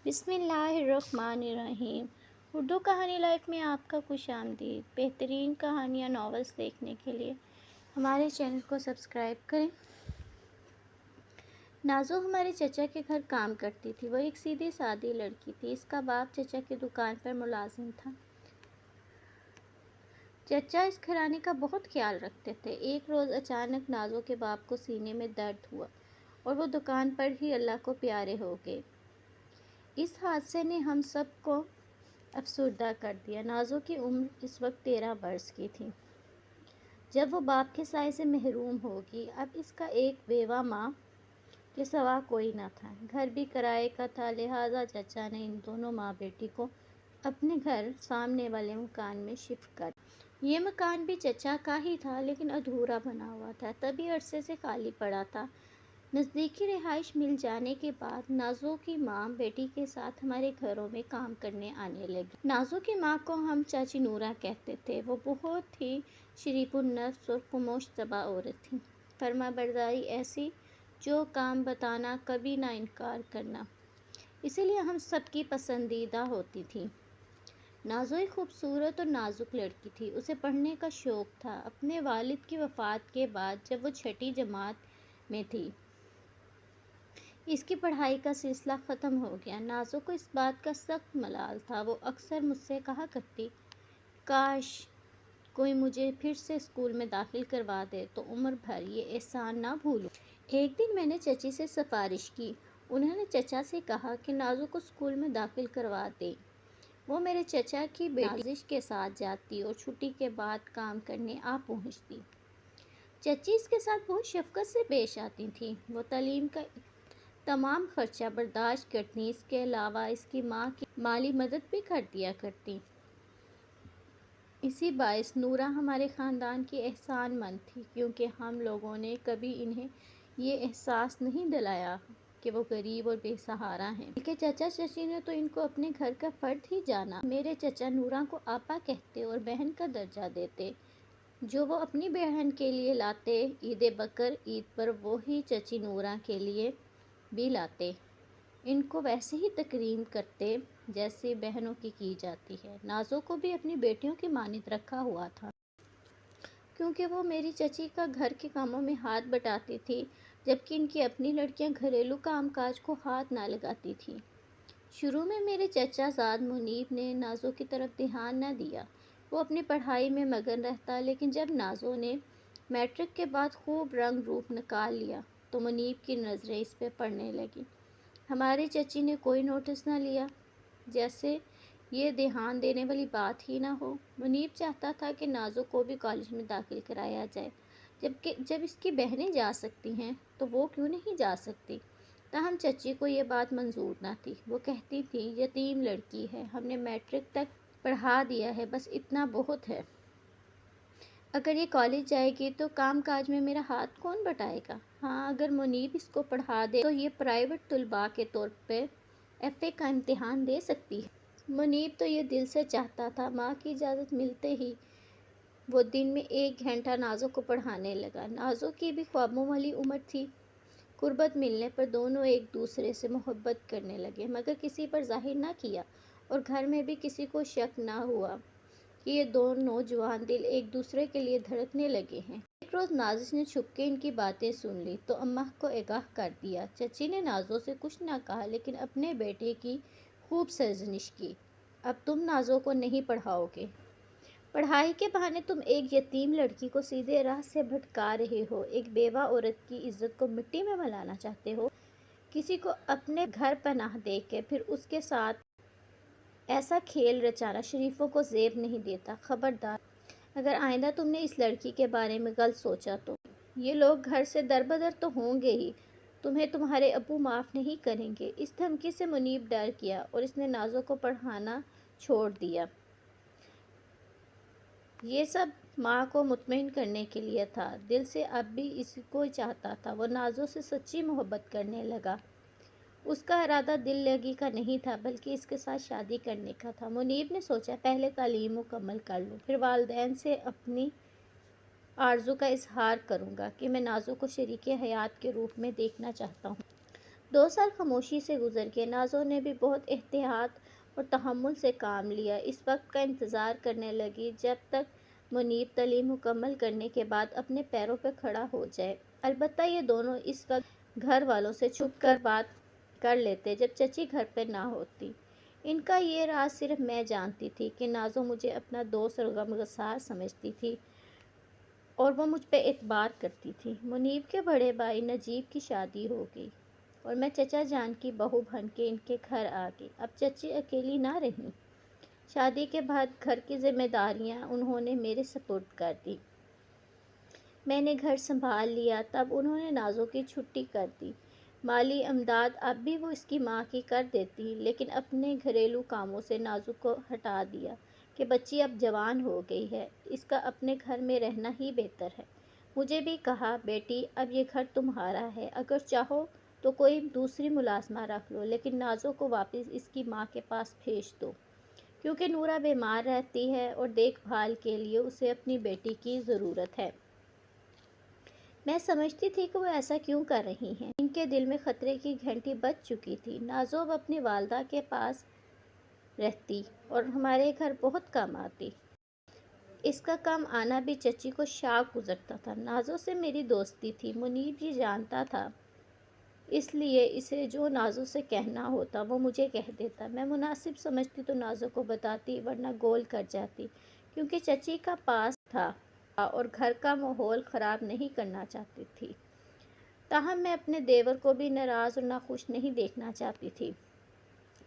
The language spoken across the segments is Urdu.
بسم اللہ الرحمن الرحیم۔ اردو کہانی لائف میں آپ کا خوش آمدید۔ بہترین کہانیاں ناولز دیکھنے کے لیے ہمارے چینل کو سبسکرائب کریں۔ نازو ہمارے چچا کے گھر کام کرتی تھی۔ وہ ایک سیدھی سادی لڑکی تھی۔ اس کا باپ چچا کی دکان پر ملازم تھا۔ چچا اس گھرانے کا بہت خیال رکھتے تھے۔ ایک روز اچانک نازو کے باپ کو سینے میں درد ہوا اور وہ دکان پر ہی اللہ کو پیارے ہو گئے۔ اس حادثے نے ہم سب کو افسردہ کر دیا۔ نازو کی عمر اس وقت 13 برس کی تھی جب وہ باپ کے سائے سے محروم ہوگی۔ اب اس کا ایک بیوہ ماں کے سوا کوئی نہ تھا۔ گھر بھی کرائے کا تھا، لہٰذا چچا نے ان دونوں ماں بیٹی کو اپنے گھر سامنے والے مکان میں شفٹ کر دیا۔ یہ مکان بھی چچا کا ہی تھا لیکن ادھورا بنا ہوا تھا، طویل عرصے سے خالی پڑا تھا۔ نزدیکی رہائش مل جانے کے بعد نازو کی ماں بیٹی کے ساتھ ہمارے گھروں میں کام کرنے آنے لگی۔ نازو کی ماں کو ہم چاچی نورا کہتے تھے۔ وہ بہت ہی شریف النفس اور خاموش طبع عورت تھی۔ فرما برداری ایسی جو کام بتانا کبھی نہ انکار کرنا، اسی لیے ہم سب کی پسندیدہ ہوتی تھی۔ نازو ایک خوبصورت اور نازک لڑکی تھی۔ اسے پڑھنے کا شوق تھا۔ اپنے والد کی وفات کے بعد جب وہ 6ٹھی جماعت میں تھی، اس کی پڑھائی کا سلسلہ ختم ہو گیا۔ نازو کو اس بات کا سخت ملال تھا۔ وہ اکثر مجھ سے کہا کرتی، کاش کوئی مجھے پھر سے اسکول میں داخل کروا دے تو عمر بھر یہ احسان نہ بھولوں۔ ایک دن میں نے چچی سے سفارش کی۔ انہوں نے چچا سے کہا کہ نازو کو اسکول میں داخل کروا دیں۔ وہ میرے چچا کی بیٹی نازش کے ساتھ جاتی اور چھٹی کے بعد کام کرنے آ پہنچتی۔ چچی اس کے ساتھ بہت شفقت سے پیش آتی تھیں۔ وہ تعلیم کا تمام خرچہ برداشت کرتی، اس کے علاوہ اس کی ماں کی مالی مدد بھی کر دیا کرتی۔ اسی باعث نورا ہمارے خاندان کی احسان مند تھی، کیونکہ ہم لوگوں نے کبھی انہیں یہ احساس نہیں دلایا کہ وہ غریب اور بے سہارا ہیں، بلکہ چچا چچی نے تو ان کو اپنے گھر کا فرد ہی جانا۔ میرے چچا نورا کو آپا کہتے اور بہن کا درجہ دیتے، جو وہ اپنی بہن کے لیے لاتے۔ عید بقر عید پر وہی چچی نورا کے لیے بھی لاتے۔ ان کو ویسے ہی تکریم کرتے جیسے بہنوں کی جاتی ہے۔ نازو کو بھی اپنی بیٹیوں کی مانند رکھا ہوا تھا، کیونکہ وہ میری چچی کا گھر کے کاموں میں ہاتھ بٹاتی تھی، جبکہ ان کی اپنی لڑکیاں گھریلو کام کاج کو ہاتھ نہ لگاتی تھیں۔ شروع میں میرے چچا زاد منیب نے نازو کی طرف دھیان نہ دیا۔ وہ اپنی پڑھائی میں مگن رہتا، لیکن جب نازو نے میٹرک کے بعد خوب رنگ روپ نکال لیا تو منیب کی نظریں اس پہ پڑنے لگیں۔ ہمارے چچی نے کوئی نوٹس نہ لیا، جیسے یہ دھیان دینے والی بات ہی نہ ہو۔ منیب چاہتا تھا کہ نازو کو بھی کالج میں داخل کرایا جائے، جب اس کی بہنیں جا سکتی ہیں تو وہ کیوں نہیں جا سکتی؟ تاہم چچی کو یہ بات منظور نہ تھی۔ وہ کہتی تھی، یتیم لڑکی ہے، ہم نے میٹرک تک پڑھا دیا ہے، بس اتنا بہت ہے۔ اگر یہ کالج جائے گی تو کام کاج میں میرا ہاتھ کون بٹائے گا؟ ہاں، اگر منیب اس کو پڑھا دے تو یہ پرائیویٹ طلباء کے طور پہ FA کا امتحان دے سکتی ہے۔ منیب تو یہ دل سے چاہتا تھا۔ ماں کی اجازت ملتے ہی وہ دن میں 1 گھنٹہ نازو کو پڑھانے لگا۔ نازو کی بھی خوابوں والی عمر تھی۔ قربت ملنے پر دونوں ایک دوسرے سے محبت کرنے لگے، مگر کسی پر ظاہر نہ کیا، اور گھر میں بھی کسی کو شک نہ ہوا کہ یہ دو نوجوان دل ایک دوسرے کے لیے دھڑکنے لگے ہیں۔ ایک روز نازش نے چھپ کے ان کی باتیں سن لی تو اماں کو آگاہ کر دیا۔ چچی نے نازو سے کچھ نہ کہا، لیکن اپنے بیٹے کی خوب سرزنش کی۔ اب تم نازو کو نہیں پڑھاؤ گے۔ پڑھائی کے بہانے تم ایک یتیم لڑکی کو سیدھے راہ سے بھٹکا رہے ہو، ایک بیوہ عورت کی عزت کو مٹی میں ملانا چاہتے ہو۔ کسی کو اپنے گھر پناہ دے کے پھر اس کے ساتھ ایسا کھیل رچانا شریفوں کو زیب نہیں دیتا۔ خبردار، اگر آئندہ تم نے اس لڑکی کے بارے میں غلط سوچا تو یہ لوگ گھر سے دربدر تو ہوں گے ہی، تمہیں تمہارے ابو معاف نہیں کریں گے۔ اس دھمکی سے منیب ڈر گیا اور اس نے نازو کو پڑھانا چھوڑ دیا۔ یہ سب ماں کو مطمئن کرنے کے لیے تھا، دل سے اب بھی اس کو چاہتا تھا۔ وہ نازو سے سچی محبت کرنے لگا۔ اس کا ارادہ دل لگی کا نہیں تھا، بلکہ اس کے ساتھ شادی کرنے کا تھا۔ منیب نے سوچا، پہلے تعلیم مکمل کر لوں، پھر والدین سے اپنی آرزو کا اظہار کروں گا کہ میں نازو کو شریک حیات کے روپ میں دیکھنا چاہتا ہوں۔ 2 سال خاموشی سے گزر گئے۔ نازو نے بھی بہت احتیاط اور تحمل سے کام لیا، اس وقت کا انتظار کرنے لگی جب تک منیب تعلیم مکمل کرنے کے بعد اپنے پیروں پہ کھڑا ہو جائے۔ البتہ یہ دونوں اس وقت گھر والوں سے چھپ کر بات کر لیتے جب چچی گھر پہ نہ ہوتی۔ ان کا یہ راز صرف میں جانتی تھی کہ نازو مجھے اپنا دوست اور غمگسار سمجھتی تھی اور وہ مجھ پہ اعتبار کرتی تھی۔ منیب کے بڑے بھائی نجیب کی شادی ہو گئی اور میں چچا جان کی بہو بن کے ان کے گھر آ گئی۔ اب چچی اکیلی نہ رہیں۔ شادی کے بعد گھر کی ذمہ داریاں انہوں نے میرے سپرد کر دی۔ میں نے گھر سنبھال لیا۔ تب انہوں نے نازو کی چھٹی کر دی۔ مالی امداد اب بھی وہ اس کی ماں کی کر دیتی، لیکن اپنے گھریلو کاموں سے نازو کو ہٹا دیا کہ بچی اب جوان ہو گئی ہے، اس کا اپنے گھر میں رہنا ہی بہتر ہے۔ مجھے بھی کہا، بیٹی اب یہ گھر تمہارا ہے، اگر چاہو تو کوئی دوسری ملازمہ رکھ لو، لیکن نازو کو واپس اس کی ماں کے پاس بھیج دو، کیونکہ نورا بیمار رہتی ہے اور دیکھ بھال کے لیے اسے اپنی بیٹی کی ضرورت ہے۔ میں سمجھتی تھی کہ وہ ایسا کیوں کر رہی ہیں۔ ان کے دل میں خطرے کی گھنٹی بج چکی تھی۔ نازو اب اپنی والدہ کے پاس رہتی اور ہمارے گھر بہت کم آتی۔ اس کا کم آنا بھی چچی کو شاق گزرتا تھا۔ نازو سے میری دوستی تھی، منیب یہ جانتا تھا، اس لیے اسے جو نازو سے کہنا ہوتا وہ مجھے کہہ دیتا۔ میں مناسب سمجھتی تو نازو کو بتاتی، ورنہ گول کر جاتی، کیونکہ چچی کا پاس تھا اور گھر کا ماحول خراب نہیں کرنا چاہتی تھی۔ تاہم میں اپنے دیور کو بھی ناراض اور ناخوش نہیں دیکھنا چاہتی تھی،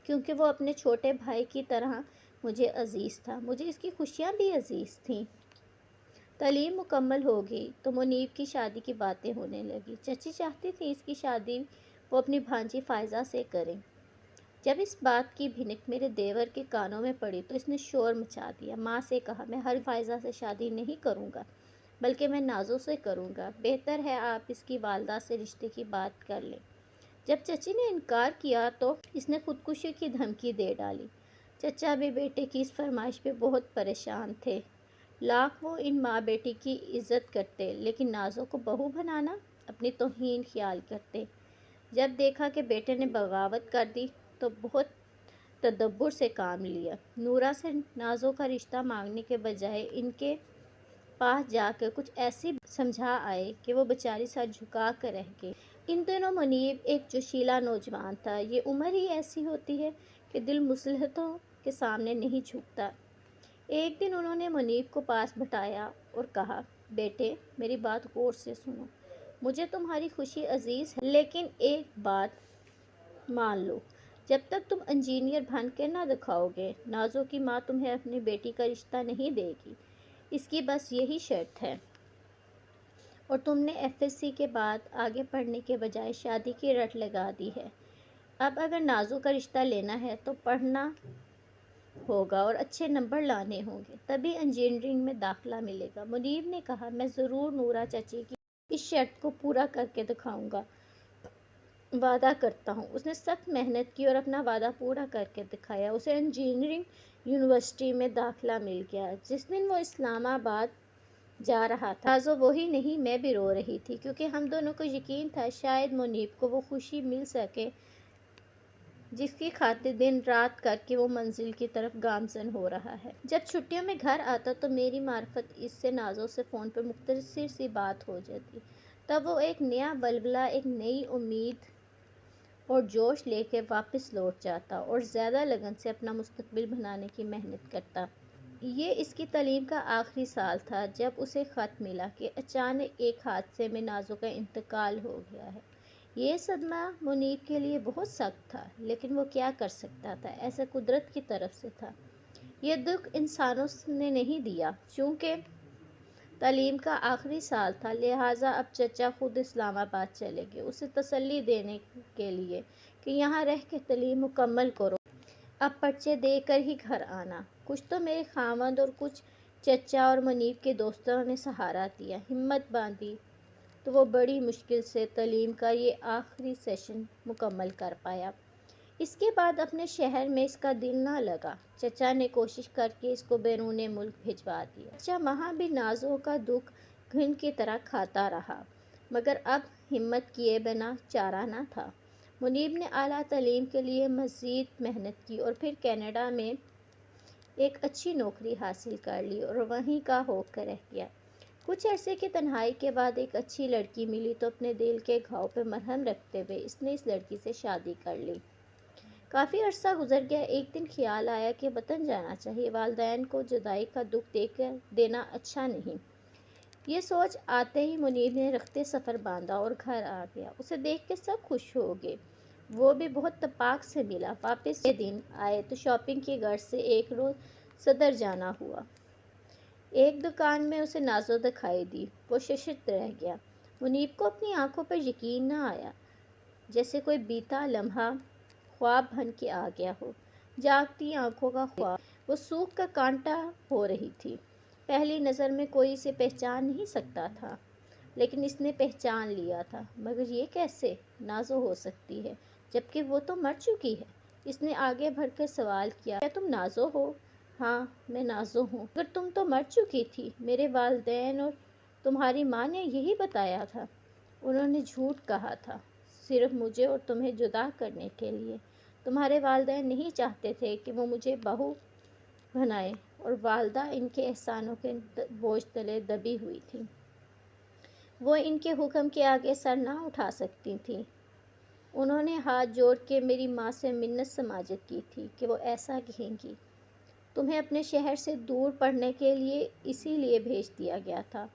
کیونکہ وہ اپنے چھوٹے بھائی کی طرح مجھے عزیز تھا۔ مجھے اس کی خوشیاں بھی عزیز تھیں۔ تعلیم مکمل ہو گئی تو منیب کی شادی کی باتیں ہونے لگی۔ چچی چاہتی تھی اس کی شادی وہ اپنی بھانجی فائزہ سے کریں۔ جب اس بات کی بھنک میرے دیور کے کانوں میں پڑی تو اس نے شور مچا دیا۔ ماں سے کہا، میں ہر فائزہ سے شادی نہیں کروں گا، بلکہ میں نازو سے کروں گا۔ بہتر ہے آپ اس کی والدہ سے رشتے کی بات کر لیں۔ جب چچی نے انکار کیا تو اس نے خودکشی کی دھمکی دے ڈالی۔ چچا بھی بیٹے کی اس فرمائش پہ بہت پریشان تھے۔ لاکھ وہ ان ماں بیٹی کی عزت کرتے، لیکن نازو کو بہو بنانا اپنی توہین خیال کرتے۔ جب دیکھا کہ بیٹے نے بغاوت کر دی تو بہت تدبر سے کام لیا۔ نورا سے نازو کا رشتہ مانگنے کے بجائے ان کے پاس جا کر کچھ ایسی سمجھا آئے کہ وہ بیچاری سر جھکا کر رہ گئی۔ ان دنوں منیب ایک جوشیلا نوجوان تھا۔ یہ عمر ہی ایسی ہوتی ہے کہ دل مصلحتوں کے سامنے نہیں جھکتا۔ ایک دن انہوں نے منیب کو پاس بٹھایا اور کہا، بیٹے میری بات غور سے سنو، مجھے تمہاری خوشی عزیز ہے، لیکن ایک بات مان لو، جب تک تم انجینئر بن کے نہ دکھاؤ گے، نازو کی ماں تمہیں اپنی بیٹی کا رشتہ نہیں دے گی۔ اس کی بس یہی شرط ہے، اور تم نے ایف ایس سی کے بعد آگے پڑھنے کے بجائے شادی کی رٹ لگا دی ہے۔ اب اگر نازو کا رشتہ لینا ہے تو پڑھنا ہوگا اور اچھے نمبر لانے ہوں گے، تبھی انجینئرنگ میں داخلہ ملے گا۔ منیب نے کہا، میں ضرور نورا چچی کی اس شرط کو پورا کر کے دکھاؤں گا، وعدہ کرتا ہوں۔ اس نے سخت محنت کی اور اپنا وعدہ پورا کر کے دکھایا۔ اسے انجینئرنگ یونیورسٹی میں داخلہ مل گیا۔ جس دن وہ اسلام آباد جا رہا تھا، نازو وہی نہیں میں بھی رو رہی تھی، کیونکہ ہم دونوں کو یقین تھا شاید منیب کو وہ خوشی مل سکے جس کی خاطر دن رات کر کے وہ منزل کی طرف گامزن ہو رہا ہے۔ جب چھٹیوں میں گھر آتا تو میری معرفت اس سے نازو سے فون پر مختصر سی بات ہو جاتی۔ تب وہ ایک نیا ولولہ، ایک نئی امید اور جوش لے کے واپس لوٹ جاتا اور زیادہ لگن سے اپنا مستقبل بنانے کی محنت کرتا۔ یہ اس کی تعلیم کا آخری سال تھا جب اسے خط ملا کہ اچانک ایک حادثے میں نازو کا انتقال ہو گیا ہے۔ یہ صدمہ منیب کے لیے بہت سخت تھا، لیکن وہ کیا کر سکتا تھا، ایسا قدرت کی طرف سے تھا۔ یہ دکھ انسانوں نے نہیں دیا۔ چونکہ تعلیم کا آخری سال تھا، لہٰذا اب چچا خود اسلام آباد چلے گئے، اسے تسلی دینے کے لیے کہ یہاں رہ کے تعلیم مکمل کرو، اب پرچے دے کر ہی گھر آنا۔ کچھ تو میرے خاوند اور کچھ چچا اور منیب کے دوستوں نے سہارا دیا، ہمت باندھی تو وہ بڑی مشکل سے تعلیم کا یہ آخری سیشن مکمل کر پایا۔ اس کے بعد اپنے شہر میں اس کا دل نہ لگا۔ چچا نے کوشش کر کے اس کو بیرون ملک بھجوا دیا۔ چچا وہاں بھی نازو کا دکھ گھن کی طرح کھاتا رہا، مگر اب ہمت کیے بنا چارہ نہ تھا۔ منیب نے اعلیٰ تعلیم کے لیے مزید محنت کی اور پھر کینیڈا میں ایک اچھی نوکری حاصل کر لی اور وہیں کا ہو کر رہ گیا۔ کچھ عرصے کی تنہائی کے بعد ایک اچھی لڑکی ملی تو اپنے دل کے گھاؤ پہ مرہم رکھتے ہوئے اس نے اس لڑکی سے شادی کر لی۔ کافی عرصہ گزر گیا۔ ایک دن خیال آیا کہ وطن جانا چاہیے، والدین کو جدائی کا دکھ دینا اچھا نہیں۔ یہ سوچ آتے ہی منیب نے رخت سفر باندھا اور گھر آ گیا۔ اسے دیکھ کے سب خوش ہو گئے، وہ بھی بہت اتفاق سے ملا۔ واپس کے دن آئے تو شاپنگ کی غرض سے ایک روز صدر جانا ہوا۔ ایک دکان میں اسے نازو دکھائی دی، وہ ششدر رہ گیا۔ منیب کو اپنی آنکھوں پر یقین نہ آیا، جیسے کوئی بیتا لمحہ خواب بن کے آ گیا ہو۔ جاگتی آنکھوں کا خواب، وہ سوکھ کر کانٹا ہو رہی تھی۔ پہلی نظر میں کوئی اسے پہچان نہیں سکتا تھا، لیکن اس نے پہچان لیا تھا۔ مگر یہ کیسے نازو ہو سکتی ہے جبکہ وہ تو مر چکی ہے؟ اس نے آگے بڑھ کر سوال کیا، کیا تم نازو ہو؟ ہاں میں نازو ہوں، مگر تم تو مر چکی تھی۔ میرے والدین اور تمہاری ماں نے یہی بتایا تھا۔ انہوں نے جھوٹ کہا تھا، صرف مجھے اور تمہیں جدا کرنے کے لیے۔ تمہارے والدین نہیں چاہتے تھے کہ وہ مجھے بہو بنائیں، اور والدہ ان کے احسانوں کے بوجھ تلے دبی ہوئی تھی۔ وہ ان کے حکم کے آگے سر نہ اٹھا سکتی تھیں۔ انہوں نے ہاتھ جوڑ کے میری ماں سے منت سماجت کی تھی کہ وہ ایسا کہیں گی۔ تمہیں اپنے شہر سے دور پڑھنے کے لیے اسی لیے بھیج دیا گیا تھا،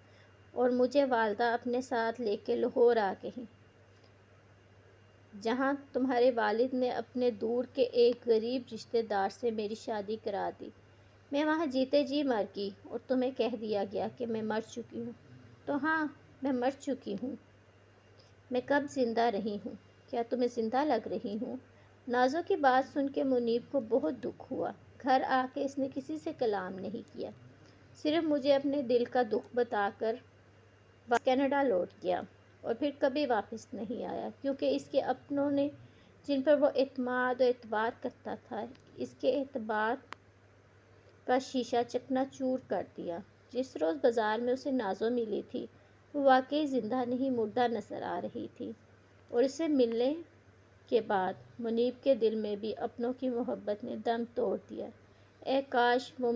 اور مجھے والدہ اپنے ساتھ لے کے لاہور آ گئیں، جہاں تمہارے والد نے اپنے دور کے ایک غریب رشتے دار سے میری شادی کرا دی۔ میں وہاں جیتے جی مر گئی اور تمہیں کہہ دیا گیا کہ میں مر چکی ہوں۔ تو ہاں میں مر چکی ہوں۔ میں کب زندہ رہی ہوں؟ کیا تمہیں زندہ لگ رہی ہوں؟ نازو کی بات سن کے منیب کو بہت دکھ ہوا۔ گھر آ کے اس نے کسی سے کلام نہیں کیا، صرف مجھے اپنے دل کا دکھ بتا کر کینیڈا لوٹ گیا اور پھر کبھی واپس نہیں آیا، کیونکہ اس کے اپنوں نے جن پر وہ اعتماد و اعتبار کرتا تھا اس کے اعتبار کا شیشہ چکنا چور کر دیا۔ جس روز بازار میں اسے نازو ملی تھی وہ واقعی زندہ نہیں مردہ نظر آ رہی تھی، اور اسے ملنے کے بعد منیب کے دل میں بھی اپنوں کی محبت نے دم توڑ دیا۔ اے کاش وہ